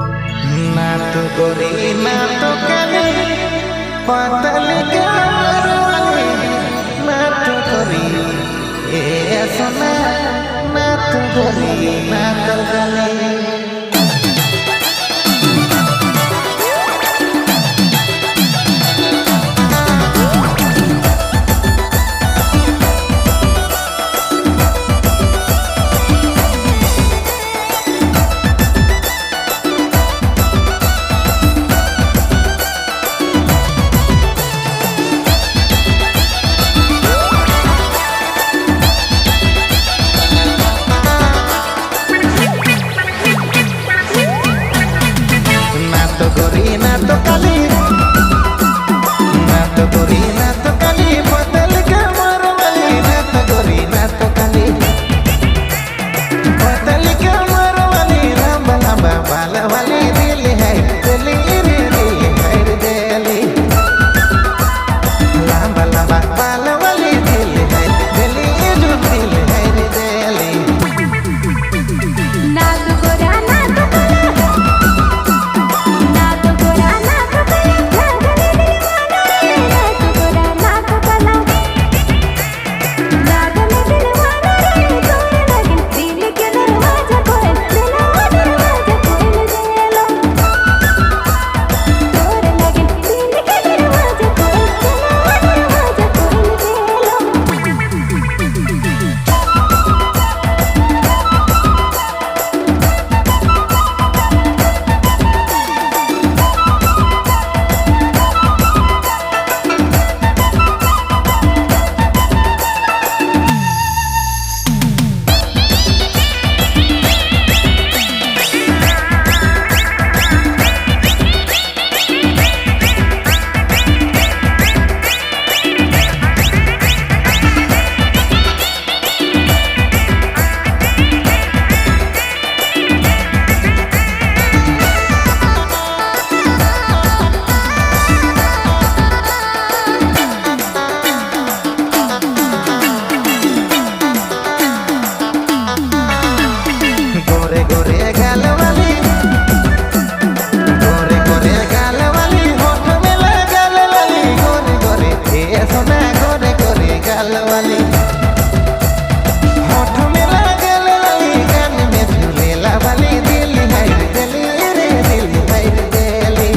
ना तो गोरी ना तो काली पतली कमर वाली ना तो गोरी ए सोना ना तो गोरी ना तो काली ना तो काली ना तो गोरी ना तो काली पतली कमर वाली ना तो गोरी ना तो काली पतली कमर वाली लंबा लंबा बाल वाली दिल है दिल है दिली लंबा लंबा बाल वाली दिल है दिल है दिली ना तो गोरा ना तो गोरे गोरे गाल वाली गोरे गोरे गाल वाली होठ में लगाल वाली गोरे गोरे ए सोना गोरे गोरे गाल वाली होठ में लगाल वाली कान में झूलेला वाली दिल है दिली रे दिल है दिली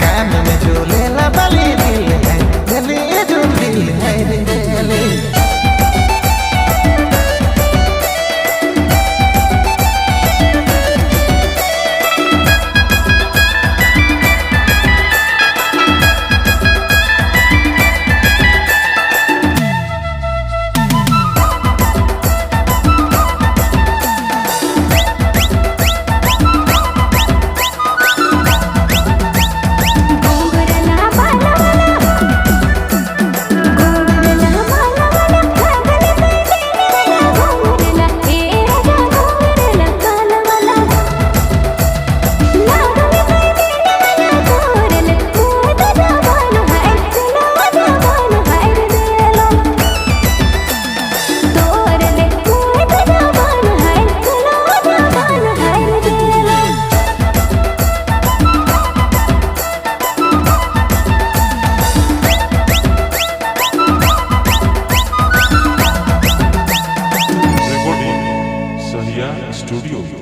कान में झूलेला वाली दिल है दिली जो दिल है दिली स्टूडियो।